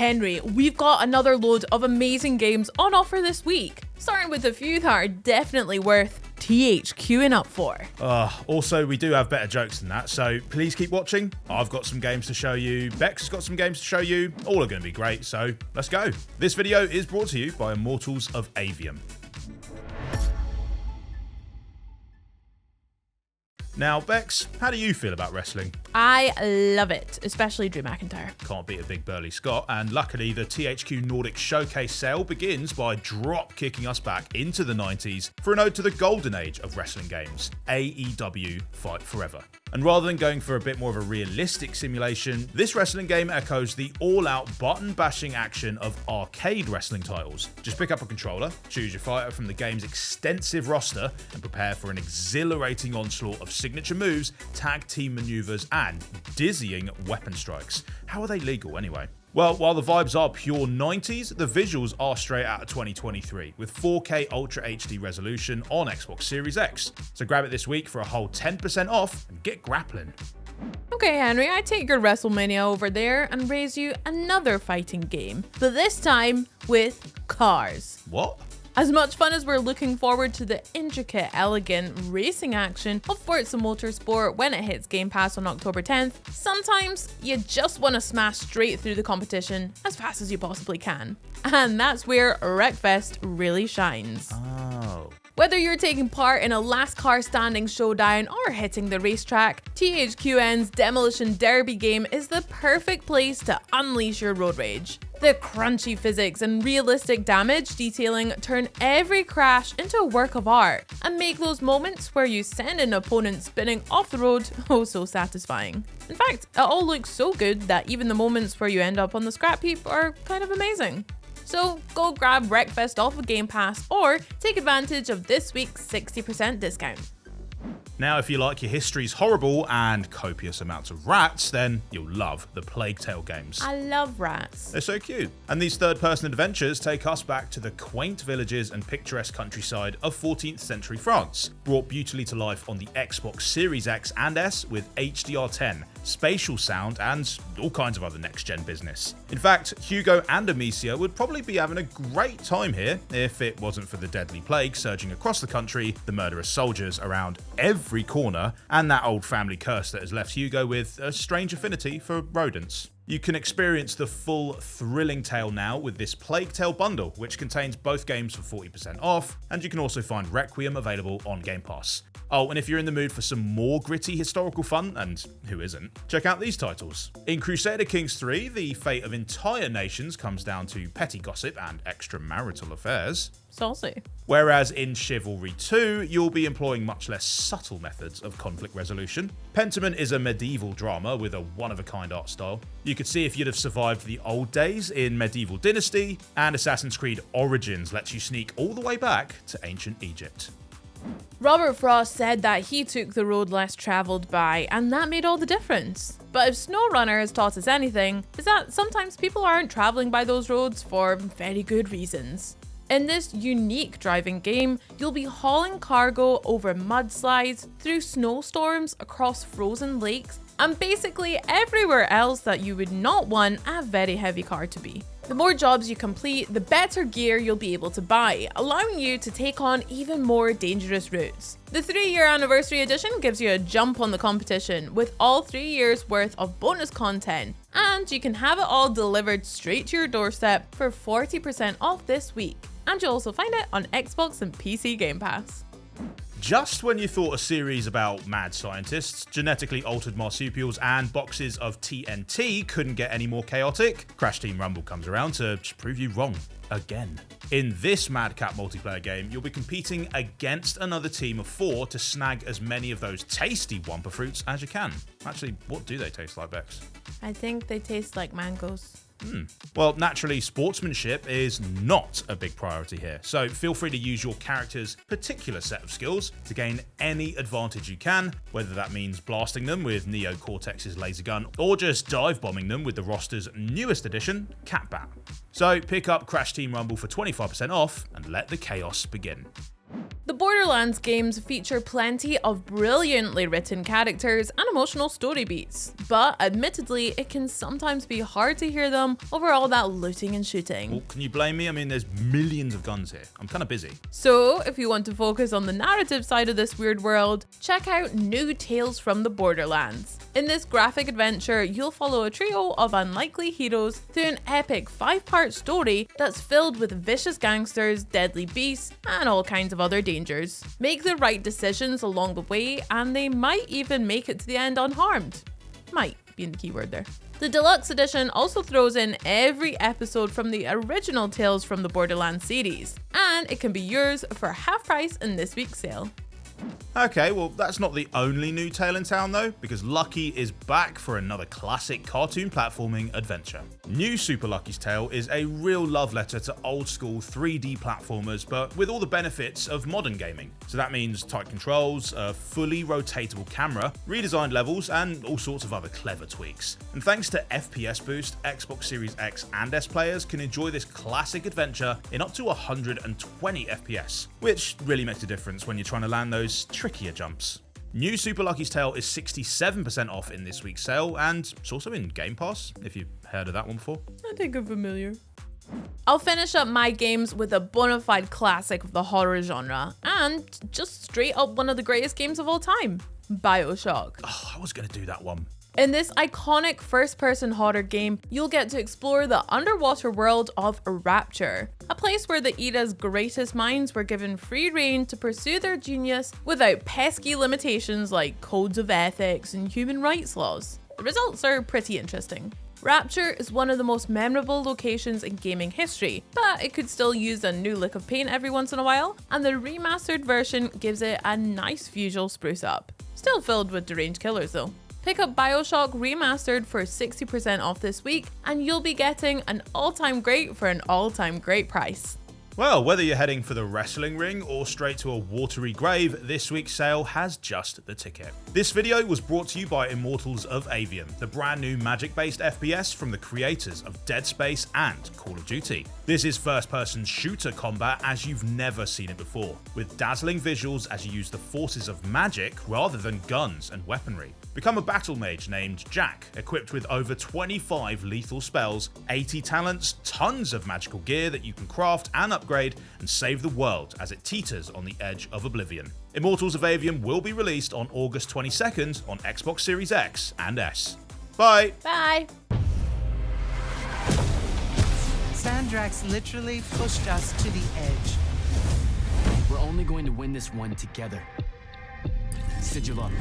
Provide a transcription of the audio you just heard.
Henry, we've got another load of amazing games on offer this week, starting with a few that are definitely worth THQing up for. Also, we do have better jokes than that, so please keep watching. I've got some games to show you, Bex has got some games to show you, all are going to be great, so let's go. This video is brought to you by Immortals of Avium. Now, Bex, how do you feel about wrestling? I love it, especially Drew McIntyre. Can't beat a big burly Scott, and luckily the THQ Nordic Showcase sale begins by drop-kicking us back into the 90s for an ode to the golden age of wrestling games, AEW Fight Forever. And rather than going for a bit more of a realistic simulation, this wrestling game echoes the all-out button-bashing action of arcade wrestling titles. Just pick up a controller, choose your fighter from the game's extensive roster, and prepare for an exhilarating onslaught of signature moves, tag team maneuvers, and dizzying weapon strikes. How are they legal anyway? Well, while the vibes are pure 90s, the visuals are straight out of 2023 with 4K Ultra HD resolution on Xbox Series X. So grab it this week for a whole 10% off and get grappling. Okay, Henry, I take your WrestleMania over there and raise you another fighting game, but this time with cars. What? As much fun as we're looking forward to the intricate, elegant racing action of Forza Motorsport when it hits Game Pass on October 10th, sometimes you just want to smash straight through the competition as fast as you possibly can. And that's where Wreckfest really shines. Oh. Whether you're taking part in a last car standing showdown or hitting the racetrack, THQN's Demolition Derby game is the perfect place to unleash your road rage. The crunchy physics and realistic damage detailing turn every crash into a work of art and make those moments where you send an opponent spinning off the road oh so satisfying. In fact, it all looks so good that even the moments where you end up on the scrap heap are kind of amazing. So go grab Wreckfest off of Game Pass or take advantage of this week's 60% discount. Now, if you like your histories horrible and copious amounts of rats, then you'll love the Plague Tale games. I love rats. They're so cute. And these third-person adventures take us back to the quaint villages and picturesque countryside of 14th century France, brought beautifully to life on the Xbox Series X and S with HDR10, spatial sound, and all kinds of other next-gen business. In fact, Hugo and Amicia would probably be having a great time here if it wasn't for the deadly plague surging across the country, the murderous soldiers around every corner, and that old family curse that has left Hugo with a strange affinity for rodents. You can experience the full thrilling tale now with this Plague Tale bundle, which contains both games for 40% off, and you can also find Requiem available on Game Pass. Oh, and if you're in the mood for some more gritty historical fun, and who isn't, check out these titles. In Crusader Kings 3, the fate of entire nations comes down to petty gossip and extramarital affairs. Saucy. Whereas in Chivalry 2, you'll be employing much less subtle methods of conflict resolution. Pentiment is a medieval drama with a one-of-a-kind art style. You could see if you'd have survived the old days in Medieval Dynasty, and Assassin's Creed Origins lets you sneak all the way back to ancient Egypt. Robert Frost said that he took the road less travelled by, and that made all the difference. But if SnowRunner has taught us anything, is that sometimes people aren't travelling by those roads for very good reasons. In this unique driving game, you'll be hauling cargo over mudslides, through snowstorms, across frozen lakes, and basically everywhere else that you would not want a very heavy car to be. The more jobs you complete, the better gear you'll be able to buy, allowing you to take on even more dangerous routes. The 3-year anniversary edition gives you a jump on the competition with all 3 years worth of bonus content, and you can have it all delivered straight to your doorstep for 40% off this week. And you'll also find it on Xbox and PC Game Pass. Just when you thought a series about mad scientists, genetically altered marsupials, and boxes of TNT couldn't get any more chaotic, Crash Team Rumble comes around to prove you wrong again. In this madcap multiplayer game, you'll be competing against another team of 4 to snag as many of those tasty Wumpa fruits as you can. Actually, what do they taste like, Bex? I think they taste like mangoes. Well, naturally, sportsmanship is not a big priority here, so feel free to use your character's particular set of skills to gain any advantage you can, whether that means blasting them with Neo Cortex's laser gun, or just dive bombing them with the roster's newest addition, Catbat. So pick up Crash Team Rumble for 25% off and let the chaos begin. The Borderlands games feature plenty of brilliantly written characters and emotional story beats, but admittedly, it can sometimes be hard to hear them over all that looting and shooting. Well, can you blame me? I mean, there's millions of guns here. I'm kind of busy. So, if you want to focus on the narrative side of this weird world, check out New Tales from the Borderlands. In this graphic adventure, you'll follow a trio of unlikely heroes through an epic 5-part story that's filled with vicious gangsters, deadly beasts, and all kinds of other dangers. Make the right decisions along the way, and they might even make it to the end unharmed. Might being the key word there. The Deluxe edition also throws in every episode from the original Tales from the Borderlands series, and it can be yours for half price in this week's sale. Okay, well, that's not the only new tale in town though, because Lucky is back for another classic cartoon platforming adventure. New Super Lucky's Tale is a real love letter to old school 3D platformers, but with all the benefits of modern gaming. So that means tight controls, a fully rotatable camera, redesigned levels, and all sorts of other clever tweaks. And thanks to FPS Boost, Xbox Series X and S players can enjoy this classic adventure in up to 120 FPS, which really makes a difference when you're trying to land those trickier jumps. New Super Lucky's Tale is 67% off in this week's sale, and it's also in Game Pass, if you've heard of that one before. I think I'm familiar. I'll finish up my games with a bona fide classic of the horror genre, and just straight up one of the greatest games of all time, Bioshock. Oh, I was going to do that one. In this iconic first-person horror game, you'll get to explore the underwater world of Rapture, a place where the era's greatest minds were given free rein to pursue their genius without pesky limitations like codes of ethics and human rights laws. The results are pretty interesting. Rapture is one of the most memorable locations in gaming history, but it could still use a new lick of paint every once in a while, and the remastered version gives it a nice visual spruce up. Still filled with deranged killers though. Pick up Bioshock Remastered for 60% off this week, and you'll be getting an all-time great for an all-time great price. Well, whether you're heading for the wrestling ring or straight to a watery grave, this week's sale has just the ticket. This video was brought to you by Immortals of Avium, the brand new magic-based FPS from the creators of Dead Space and Call of Duty. This is first-person shooter combat as you've never seen it before, with dazzling visuals as you use the forces of magic rather than guns and weaponry. Become a battle mage named Jack, equipped with over 25 lethal spells, 80 talents, tons of magical gear that you can craft and upgrade, and save the world as it teeters on the edge of oblivion. Immortals of Avium will be released on August 22nd on Xbox Series X and S. Bye! Bye! Sandrax literally pushed us to the edge. We're only going to win this one together. Sigil up.